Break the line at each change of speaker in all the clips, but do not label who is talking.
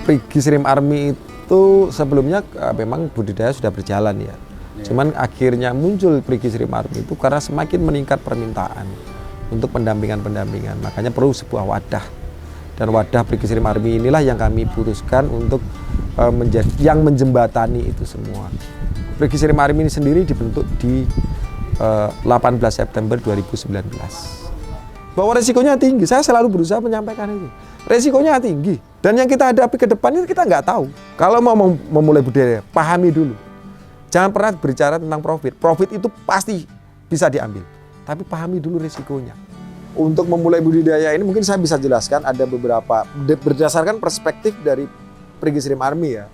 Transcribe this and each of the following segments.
Perigi Shrimp Army itu sebelumnya memang budidaya sudah berjalan ya. Cuman akhirnya muncul Perigi Shrimp Army itu karena semakin meningkat permintaan untuk pendampingan. Makanya perlu sebuah wadah. Dan wadah Perigi Shrimp Army inilah yang kami putuskan untuk menjadi yang menjembatani itu semua. Perigi Shrimp Army ini sendiri dibentuk di 18 September 2019. Bahwa resikonya tinggi, saya selalu berusaha menyampaikan itu. Resikonya tinggi. Dan yang kita hadapi ke depan itu kita nggak tahu. Kalau mau memulai budidaya, pahami dulu. Jangan pernah berbicara tentang profit. Profit itu pasti bisa diambil. Tapi pahami dulu risikonya. Untuk memulai budidaya ini mungkin saya bisa jelaskan ada beberapa, berdasarkan perspektif dari Perigi Shrimp Army ya.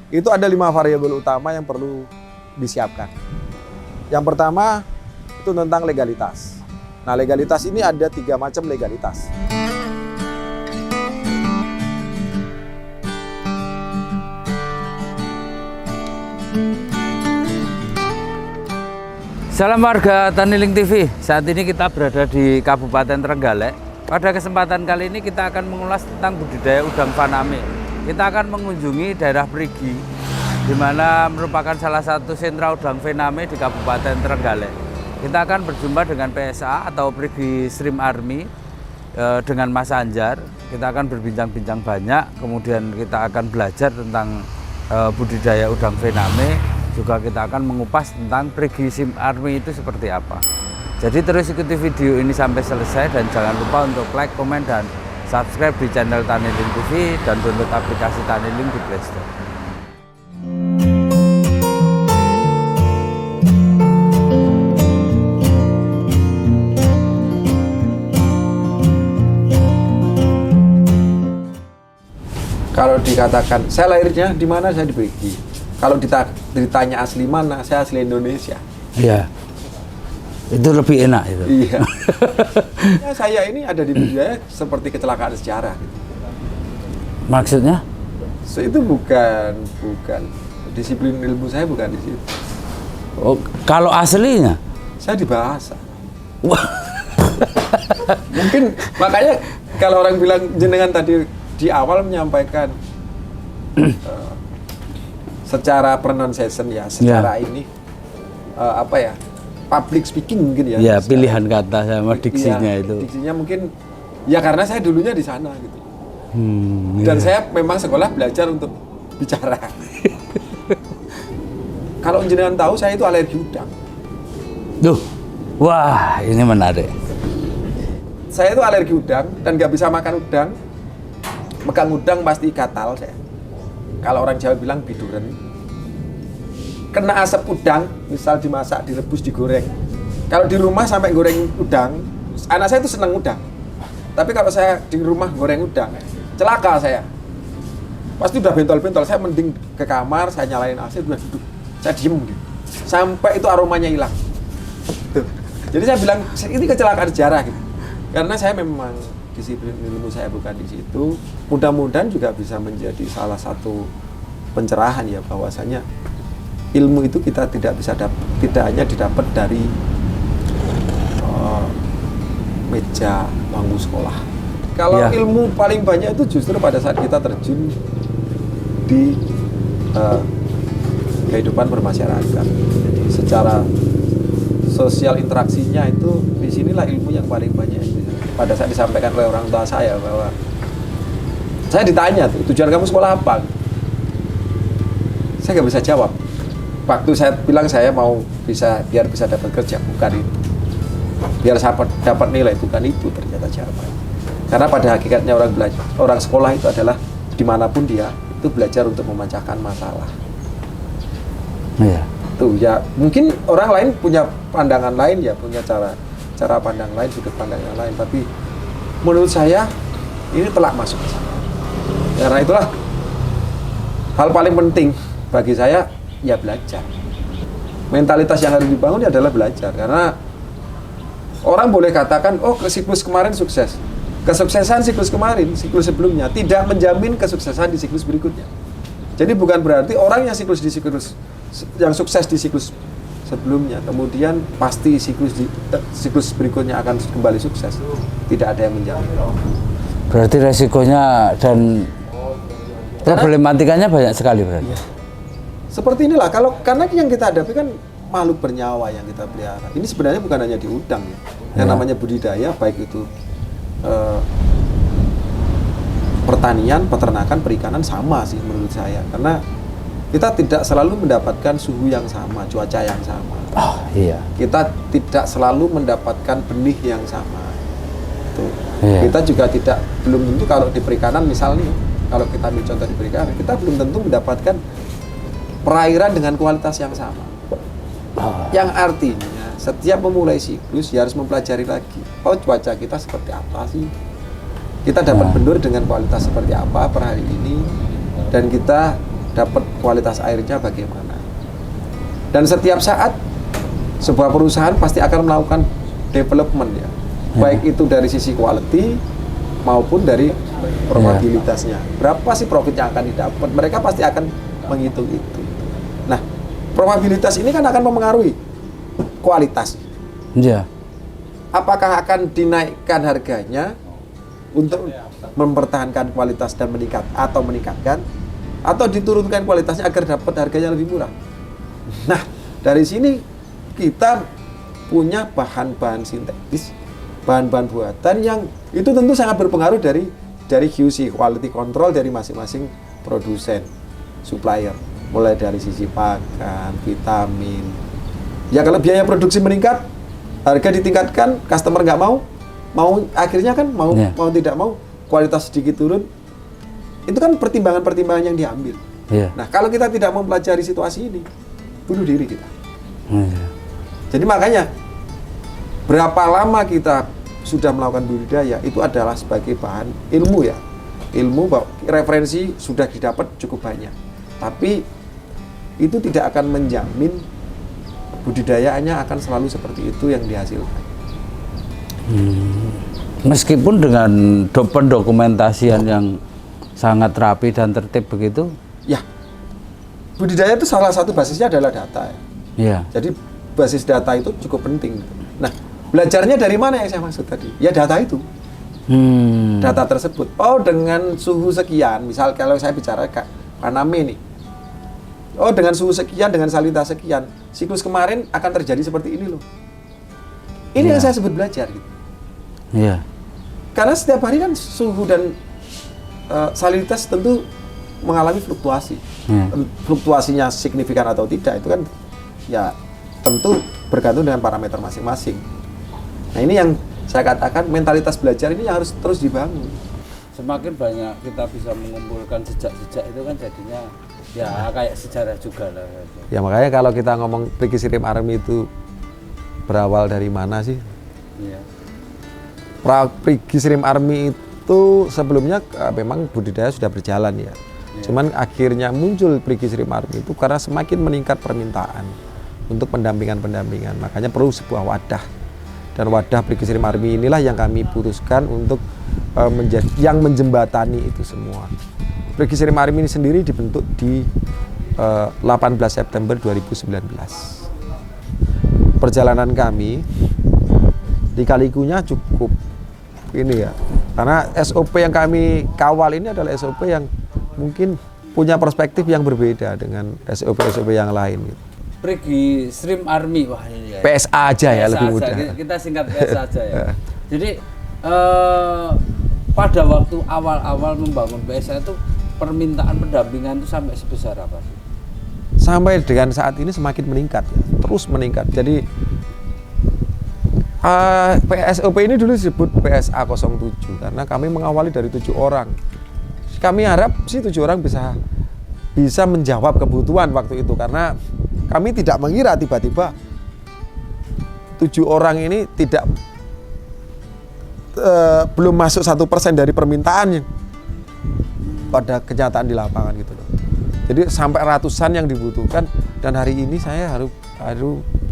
Itu ada 5 variabel utama yang perlu disiapkan. Yang pertama itu tentang legalitas. Nah, legalitas ini ada 3 macam legalitas.
Salam warga Taniling TV. Saat ini kita berada di Kabupaten Trenggalek. Pada kesempatan kali ini kita akan mengulas tentang budidaya udang faname. Kita akan mengunjungi daerah Perigi, di mana merupakan salah satu sentra udang faname di Kabupaten Trenggalek. Kita akan berjumpa dengan PSA atau Perigi Shrimp Army dengan Mas Anjar. Kita akan berbincang-bincang banyak, kemudian kita akan belajar tentang budidaya udang faname. Juga kita akan mengupas tentang Perigi Shrimp Army itu seperti apa. Jadi terus ikuti video ini sampai selesai dan jangan lupa untuk like, komen, dan subscribe di channel Taniling TV dan download aplikasi Taniling di Play Store.
Kalau dikatakan saya lahirnya di mana, saya di Perigi. Kalau ditanya asli mana, saya asli Indonesia.
Iya, itu lebih enak itu.
Iya. Ya, saya ini ada di budidaya seperti kecelakaan sejarah. Gitu.
Maksudnya?
Itu bukan disiplin ilmu saya bukan di situ.
Oh, kalau aslinya?
Saya di bahasa. Mungkin makanya kalau orang bilang jenengan tadi di awal menyampaikan secara pronunciation ya, secara ini apa ya, public speaking mungkin ya.
Ya, pilihan kata sama diksinya
ya,
itu.
Diksinya mungkin ya karena saya dulunya di sana gitu. Dan saya memang sekolah belajar untuk bicara. Kalau jenengan tahu saya itu alergi udang.
Duh, wah ini menarik.
Saya itu alergi udang dan nggak bisa makan udang. Megang udang pasti gatal saya. Kalau orang Jawa bilang biduren. Kena asap udang, misal dimasak, direbus, digoreng. Kalau di rumah sampai goreng udang, anak saya itu senang udang. Tapi kalau saya di rumah goreng udang, celaka saya. Pasti udah bentol-bentol, saya mending ke kamar, saya nyalain AC, udah duduk, saya diem gitu. Sampai itu aromanya hilang. Tuh. Jadi saya bilang, ini kecelakaan sejarah gitu. Karena saya memang disiplin ilmu saya bukan di situ. Mudah-mudahan juga bisa menjadi salah satu pencerahan ya, bahwasanya ilmu itu kita tidak hanya didapat dari meja bangku sekolah. Kalau ilmu paling banyak itu justru pada saat kita terjun di kehidupan bermasyarakat. Jadi secara sosial interaksinya itu disinilah ilmu yang paling banyak. Pada saat disampaikan oleh orang tua saya bahwa saya ditanya tuh, tujuan kamu sekolah apa? Saya nggak bisa jawab. Waktu saya bilang saya mau biar bisa dapat kerja, bukan itu. Biar saya dapat nilai, bukan itu ternyata jawabannya. Karena pada hakikatnya orang sekolah itu adalah dimanapun dia itu belajar untuk memecahkan masalah.
Iya.
Tuh ya, mungkin orang lain punya pandangan lain ya, punya cara pandang lain, sudut pandang yang lain, tapi menurut saya ini telak masuk ke sana. Karena itulah hal paling penting bagi saya ya belajar. Mentalitas yang harus dibangun adalah belajar, karena orang boleh katakan oh siklus kemarin sukses. Kesuksesan siklus kemarin, siklus sebelumnya tidak menjamin kesuksesan di siklus berikutnya. Jadi bukan berarti orang yang sukses di siklus sebelumnya, kemudian pasti siklus berikutnya akan kembali sukses. Tidak ada yang menjamin.
Berarti resikonya dan Problematikanya banyak sekali berarti.
Iya. Seperti inilah, karena yang kita hadapi kan makhluk bernyawa yang kita pelihara. Ini sebenarnya bukan hanya di udang ya. Yang namanya budidaya, baik itu pertanian, peternakan, perikanan sama sih menurut saya. Karena kita tidak selalu mendapatkan suhu yang sama, cuaca yang sama.
Oh iya.
Kita tidak selalu mendapatkan benih yang sama. Tuh.
Iya.
Kita juga belum tentu kalau di perikanan misalnya, kalau kita ambil contoh di perikanan, kita belum tentu mendapatkan perairan dengan kualitas yang sama. Yang artinya setiap memulai siklus ya harus mempelajari lagi. Oh, cuaca kita seperti apa sih? Kita dapat benur dengan kualitas seperti apa per hari ini, dan kita dapat kualitas airnya bagaimana. Dan setiap saat sebuah perusahaan pasti akan melakukan development ya. Baik itu dari sisi quality maupun dari probabilitasnya. Berapa sih profit yang akan didapat? Mereka pasti akan menghitung itu. Nah, probabilitas ini kan akan mempengaruhi kualitas.
Iya.
Apakah akan dinaikkan harganya untuk mempertahankan kualitas dan meningkatkan, atau diturunkan kualitasnya agar dapat harganya lebih murah. Nah, dari sini kita punya bahan-bahan sintetis, bahan-bahan buatan yang itu tentu sangat berpengaruh dari QC, quality control dari masing-masing produsen, supplier. Mulai dari sisi pakan, vitamin. Ya kalau biaya produksi meningkat, harga ditingkatkan, customer nggak mau akhirnya kan mau tidak mau, kualitas sedikit turun. Itu kan pertimbangan-pertimbangan yang diambil. Nah kalau kita tidak mempelajari situasi ini, bunuh diri kita. Jadi makanya berapa lama kita sudah melakukan budidaya itu adalah sebagai bahan ilmu ya. Ilmu referensi sudah didapat cukup banyak. Tapi itu tidak akan menjamin budidayaannya akan selalu seperti itu yang dihasilkan.
Meskipun dengan pendokumentasian yang sangat rapi dan tertib begitu?
Ya, budidaya itu salah satu basisnya adalah data ya.
Iya.
Jadi basis data itu cukup penting. Nah, belajarnya dari mana yang saya maksud tadi? Ya data itu. Data tersebut. Oh, dengan suhu sekian, misal kalau saya bicara Paname nih. Oh, dengan suhu sekian, dengan salinitas sekian, siklus kemarin akan terjadi seperti ini loh. Ini yang saya sebut belajar gitu.
Iya.
Karena setiap hari kan suhu dan salinitas tentu mengalami fluktuasi. Fluktuasinya signifikan atau tidak itu kan ya tentu bergantung dengan parameter masing-masing. Nah, ini yang saya katakan mentalitas belajar ini yang harus terus dibangun.
Semakin banyak kita bisa mengumpulkan jejak-jejak itu kan jadinya ya kayak sejarah juga lah.
Ya makanya kalau kita ngomong Priki Shrimp Army itu berawal dari mana sih?
Iya.
Priki Shrimp Army itu sebelumnya memang budidaya sudah berjalan ya. Cuman akhirnya muncul Priki Shrimp Army itu karena semakin meningkat permintaan untuk pendampingan. Makanya perlu sebuah wadah. Dan wadah Priki Shrimp Army inilah yang kami putuskan untuk menjadi yang menjembatani itu semua. Priki Shrimp Army ini sendiri dibentuk di 18 September 2019. Perjalanan kami di Kalikunya cukup ini ya, karena SOP yang kami kawal ini adalah SOP yang mungkin punya perspektif yang berbeda dengan SOP-SOP yang lain gitu.
Priki Shrimp Army, wah ini ya.
PSA aja ya,
PSA
lebih
aja.
mudah.
Kita singkat PSA aja ya. Jadi pada waktu awal-awal membangun PSA itu permintaan pendampingan itu sampai sebesar apa sih?
Sampai dengan saat ini semakin meningkat ya, terus meningkat. Jadi PSOP ini dulu disebut PSA 07 karena kami mengawali dari 7 orang. Kami harap sih 7 orang bisa menjawab kebutuhan waktu itu, karena kami tidak mengira tiba-tiba 7 orang ini belum masuk 1% dari permintaannya pada kenyataan di lapangan gitu loh. Jadi sampai ratusan yang dibutuhkan, dan hari ini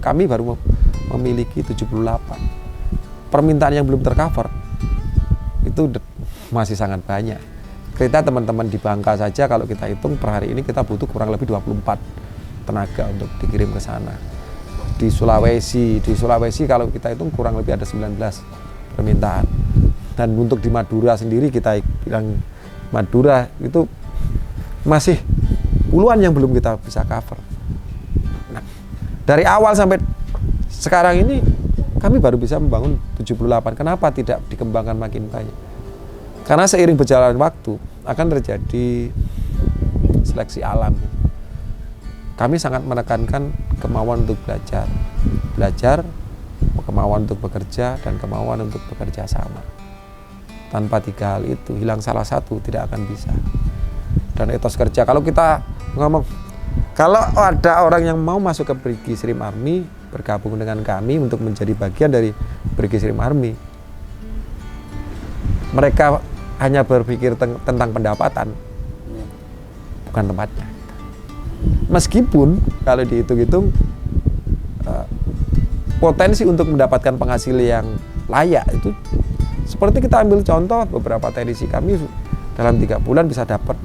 kami baru memiliki 78. Permintaan yang belum tercover itu masih sangat banyak. Kita teman-teman di Bangka saja kalau kita hitung per hari ini kita butuh kurang lebih 24 tenaga untuk dikirim ke sana. Di Sulawesi kalau kita hitung kurang lebih ada 19 permintaan. Dan untuk di Madura sendiri kita bilang Madura itu masih puluhan yang belum kita bisa cover. Nah, dari awal sampai sekarang ini kami baru bisa membangun 78. Kenapa tidak dikembangkan makin banyak? Karena seiring berjalan waktu akan terjadi seleksi alam. Kami sangat menekankan kemauan untuk belajar, kemauan untuk bekerja, dan kemauan untuk bekerja sama. Tanpa 3 hal itu, hilang salah satu tidak akan bisa. Dan etos kerja, kalau kita ngomong, kalau ada orang yang mau masuk ke Brigis Rim Army, bergabung dengan kami untuk menjadi bagian dari Brigis Rim Army, mereka hanya berpikir tentang pendapatan, bukan tempatnya. Meskipun kalau dihitung-hitung potensi untuk mendapatkan penghasil yang layak itu, seperti kita ambil contoh beberapa teknisi kami dalam 3 bulan bisa dapat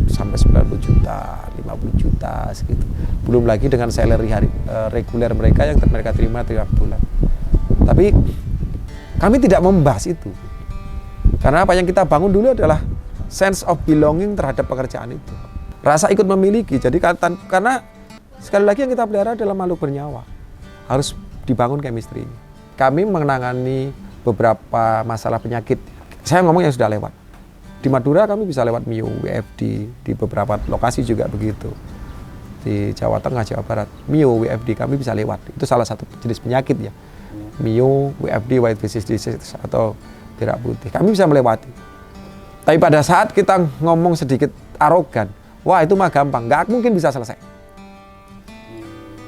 sampai 90 juta, 50 juta segitu. Belum lagi dengan salary reguler mereka yang mereka terima tiap bulan. Tapi kami tidak membahas itu. Karena apa yang kita bangun dulu adalah sense of belonging terhadap pekerjaan itu. Rasa ikut memiliki. Jadi karena sekali lagi yang kita pelihara adalah makhluk bernyawa. Harus dibangun chemistry. Kami menangani beberapa masalah penyakit. Saya ngomong yang sudah lewat. Di Madura kami bisa lewat MIO, WFD, di beberapa lokasi juga begitu. Di Jawa Tengah, Jawa Barat, MIO, WFD kami bisa lewat. Itu salah satu jenis penyakit ya. MIO, WFD, white disease disease atau berak putih. Kami bisa melewati. Tapi pada saat kita ngomong sedikit arogan, wah itu mah gampang, nggak mungkin bisa selesai.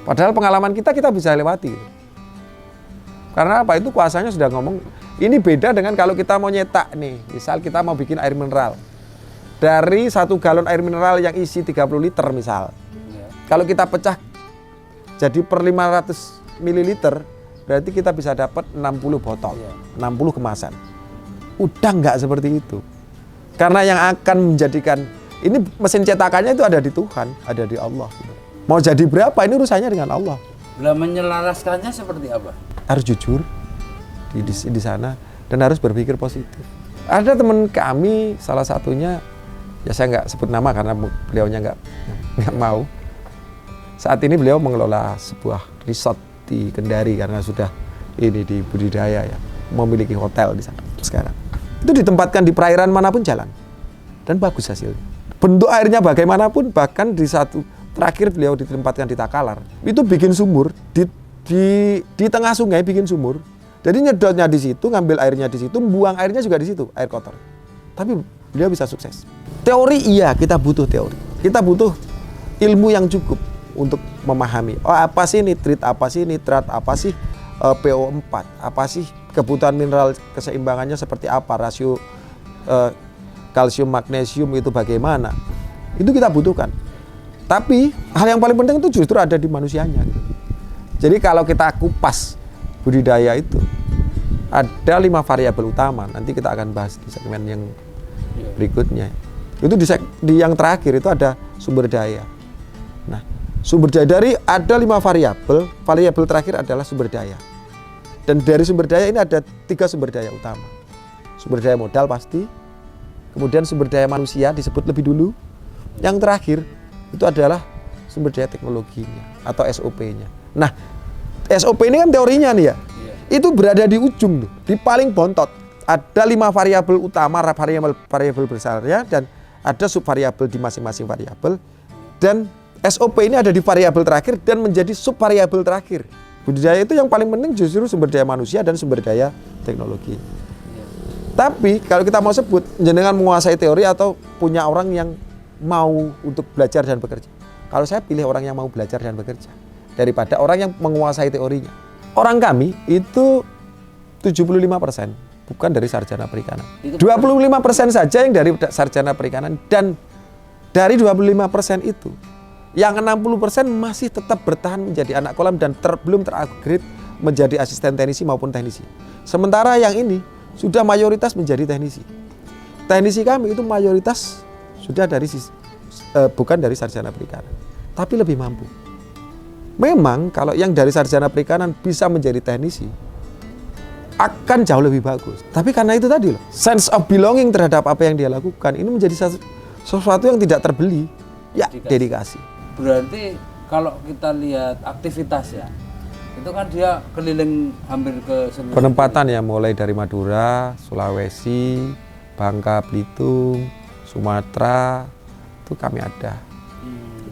Padahal pengalaman kita bisa lewati. Karena apa? Itu kuasanya sudah ngomong. Ini beda dengan kalau kita mau nyetak nih. Misal kita mau bikin air mineral. Dari 1 galon air mineral yang isi 30 liter misal. Kalau kita pecah jadi per 500 ml, berarti kita bisa dapat 60 botol, 60 kemasan. Udah nggak seperti itu. Karena yang akan menjadikan, ini mesin cetakannya itu ada di Tuhan, ada di Allah. Mau jadi berapa, ini urusannya dengan Allah.
Lah menyelaraskannya seperti apa?
Harus jujur di sana dan harus berpikir positif. Ada teman kami, salah satunya, ya saya nggak sebut nama karena beliaunya nggak mau. Saat ini beliau mengelola sebuah resort di Kendari karena sudah ini di budidaya ya, memiliki hotel di sana sekarang. Itu ditempatkan di perairan manapun jalan dan bagus hasilnya. Bentuk airnya bagaimanapun, bahkan di satu terakhir beliau ditempatkan di Takalar, itu bikin sumur di tengah sungai, bikin sumur. Jadi nyedotnya di situ, ngambil airnya di situ, buang airnya juga di situ, air kotor. Tapi beliau bisa sukses. Teori iya, kita butuh teori. Kita butuh ilmu yang cukup untuk memahami. Oh apa sih nitrit, apa sih nitrat, apa sih PO4, apa sih kebutuhan mineral keseimbangannya seperti apa, rasio kalsium magnesium itu bagaimana. Itu kita butuhkan. Tapi hal yang paling penting itu justru ada di manusianya. Jadi kalau kita kupas budidaya itu ada 5 variabel utama. Nanti kita akan bahas di segmen yang berikutnya. Itu di yang terakhir itu ada sumber daya. Nah, sumber daya dari ada 5 variabel. Variabel terakhir adalah sumber daya. Dan dari sumber daya ini ada 3 sumber daya utama. Sumber daya modal pasti. Kemudian sumber daya manusia disebut lebih dulu. Yang terakhir itu adalah sumber daya teknologinya atau SOP-nya. Nah, SOP ini kan teorinya nih ya. Itu berada di ujung tuh, di paling bontot. Ada 5 variabel utama, variabel besarnya, dan ada subvariabel di masing-masing variabel. Dan SOP ini ada di variabel terakhir dan menjadi subvariabel terakhir. Budidaya itu yang paling penting justru sumber daya manusia dan sumber daya teknologi. Tapi kalau kita mau sebut, jenengan menguasai teori atau punya orang yang mau untuk belajar dan bekerja. Kalau saya pilih orang yang mau belajar dan bekerja daripada orang yang menguasai teorinya. Orang kami itu 75% bukan dari sarjana perikanan. 25% saja yang dari sarjana perikanan, dan dari 25% itu yang 60% masih tetap bertahan menjadi anak kolam dan belum terupgrade menjadi asisten teknisi maupun teknisi. Sementara yang ini sudah mayoritas menjadi teknisi. Teknisi kami itu mayoritas sudah dari bukan dari sarjana perikanan, tapi lebih mampu. Memang kalau yang dari sarjana perikanan bisa menjadi teknisi akan jauh lebih bagus. Tapi karena itu tadi loh, sense of belonging terhadap apa yang dia lakukan ini menjadi sesuatu yang tidak terbeli. Ya, dedikasi.
Berarti kalau kita lihat aktivitas ya, itu kan dia keliling hampir ke seluruh
Penempatan ya, mulai dari Madura, Sulawesi, Bangka, Belitung, Sumatera, itu kami ada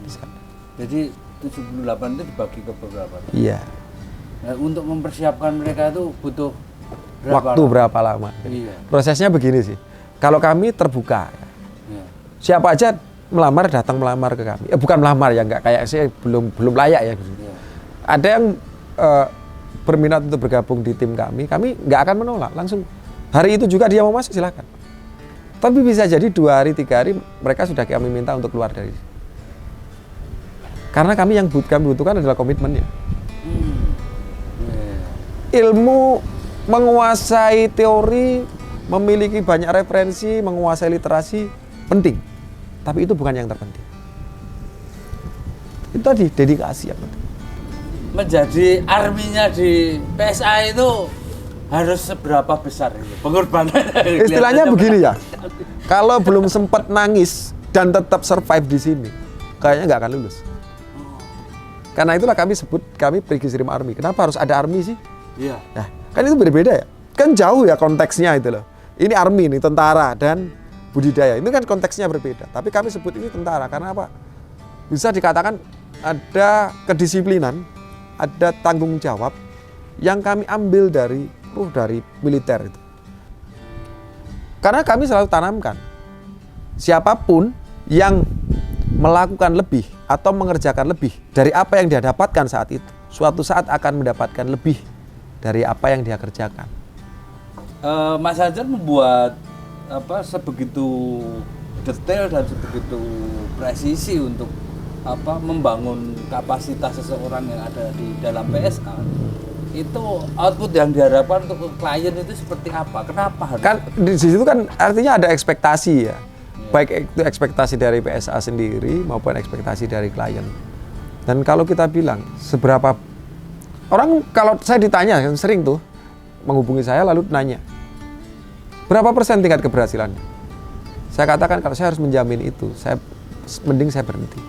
di sana.
Jadi 78 itu dibagi ke beberapa.
Iya.
Nah, untuk mempersiapkan mereka itu butuh
Berapa lama?
Iya.
Prosesnya begini sih. Kalau kami terbuka,
Iya.
siapa aja melamar datang melamar ke kami. Bukan melamar ya, nggak kayak saya belum layak ya.
Iya.
Ada yang berminat untuk bergabung di tim kami nggak akan menolak. Langsung hari itu juga dia mau masuk silakan. Tapi bisa jadi 2 hari 3 hari mereka sudah kami minta untuk keluar dari. Karena kami butuhkan adalah komitmennya. Ilmu, menguasai teori, memiliki banyak referensi, menguasai literasi penting. Tapi itu bukan yang terpenting. Itu tadi dedikasi yang penting.
Menjadi arminya di PSA itu harus seberapa besar ini pengorbanan?
Istilahnya begini ya. Kalau belum sempat nangis dan tetap survive di sini, kayaknya nggak akan lulus. Karena itulah kami Brigis Rim Army. Kenapa harus ada army sih?
Iya.
Nah, kan itu berbeda ya. Kan jauh ya konteksnya itu loh. Ini army nih, tentara dan budidaya. Ini kan konteksnya berbeda. Tapi kami sebut ini tentara karena apa? Bisa dikatakan ada kedisiplinan, ada tanggung jawab yang kami ambil dari militer itu. Karena kami selalu tanamkan siapapun yang melakukan lebih atau mengerjakan lebih dari apa yang dia dapatkan saat itu, suatu saat akan mendapatkan lebih dari apa yang dia kerjakan.
Mas Anjar membuat sebegitu detail dan sebegitu presisi untuk membangun kapasitas seseorang yang ada di dalam PSA. Itu output yang diharapkan untuk klien itu seperti apa? Kenapa harus?
Kan di situ kan artinya ada ekspektasi ya. Baik itu ekspektasi dari PSA sendiri maupun ekspektasi dari klien. Dan kalau kita bilang seberapa orang, kalau saya ditanya kan sering tuh menghubungi saya lalu nanya berapa persen tingkat keberhasilannya. Saya katakan kalau saya harus menjamin itu, mending saya berhenti.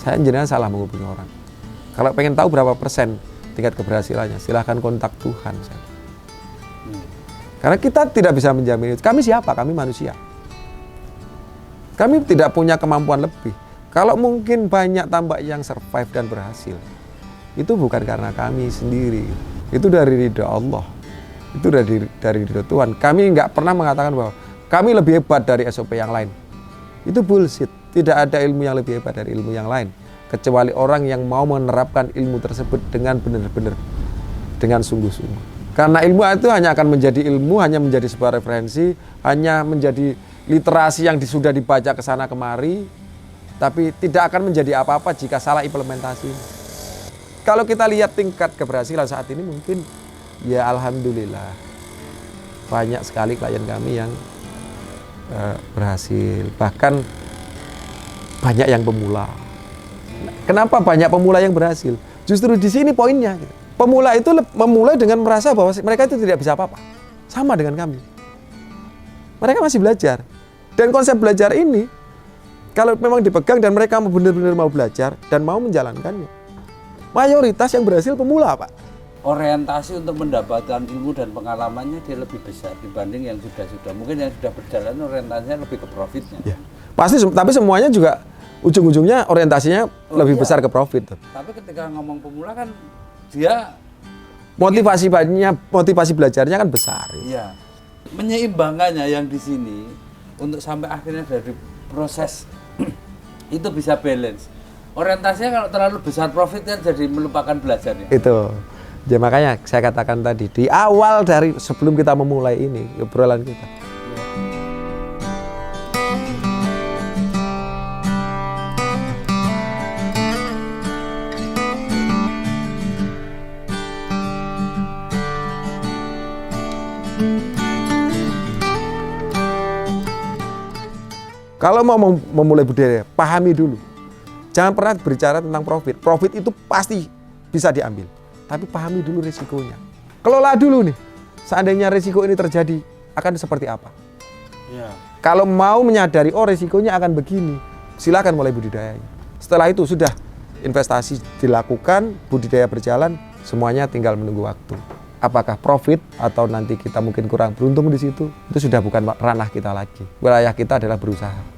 Saya jenengan salah menghubungi orang. Kalau pengen tahu berapa persen tingkat keberhasilannya, silahkan kontak Tuhan. Karena kita tidak bisa menjamin itu. Kami siapa? Kami manusia. Kami tidak punya kemampuan lebih. Kalau mungkin banyak tambak yang survive dan berhasil, itu bukan karena kami sendiri. Itu dari ridha Allah. Itu dari ridha Tuhan. Kami nggak pernah mengatakan bahwa kami lebih hebat dari SOP yang lain. Itu bullshit. Tidak ada ilmu yang lebih hebat dari ilmu yang lain. Kecuali orang yang mau menerapkan ilmu tersebut dengan benar-benar, dengan sungguh-sungguh. Karena ilmu itu hanya akan menjadi ilmu, hanya menjadi sebuah referensi, hanya menjadi literasi yang sudah dibaca ke sana kemari, tapi tidak akan menjadi apa-apa jika salah implementasi. Kalau kita lihat tingkat keberhasilan saat ini mungkin ya alhamdulillah banyak sekali klien kami yang berhasil, bahkan banyak yang pemula. Kenapa banyak pemula yang berhasil? Justru di sini poinnya. Pemula itu memulai dengan merasa bahwa mereka itu tidak bisa apa-apa. Sama dengan kami. Mereka masih belajar. Dan konsep belajar ini, kalau memang dipegang dan mereka benar-benar mau belajar dan mau menjalankannya, mayoritas yang berhasil pemula, Pak.
Orientasi untuk mendapatkan ilmu dan pengalamannya dia lebih besar dibanding yang sudah-sudah. Mungkin yang sudah berjalan orientasinya lebih ke profitnya.
Ya. Pasti, tapi semuanya juga ujung-ujungnya orientasinya lebih besar ke profit.
Tapi ketika ngomong pemula kan dia
motivasi belajarnya kan besar.
Iya. Menyeimbangkannya yang di sini untuk sampai akhirnya dari proses itu bisa balance. Orientasinya kalau terlalu besar profit kan jadi melupakan belajarnya.
Itu. Ya makanya saya katakan tadi di awal dari sebelum kita memulai ini obrolan kita. Kalau mau memulai budidaya, pahami dulu. Jangan pernah berbicara tentang profit. Profit itu pasti bisa diambil. Tapi pahami dulu risikonya. Kelola dulu nih. Seandainya risiko ini terjadi, akan seperti apa?
Ya.
Kalau mau menyadari, oh risikonya akan begini. silakan mulai budidaya. Setelah itu sudah investasi dilakukan, budidaya berjalan, semuanya tinggal menunggu waktu. Apakah profit atau nanti kita mungkin kurang beruntung di situ, itu sudah bukan ranah kita lagi. Wilayah kita adalah berusaha.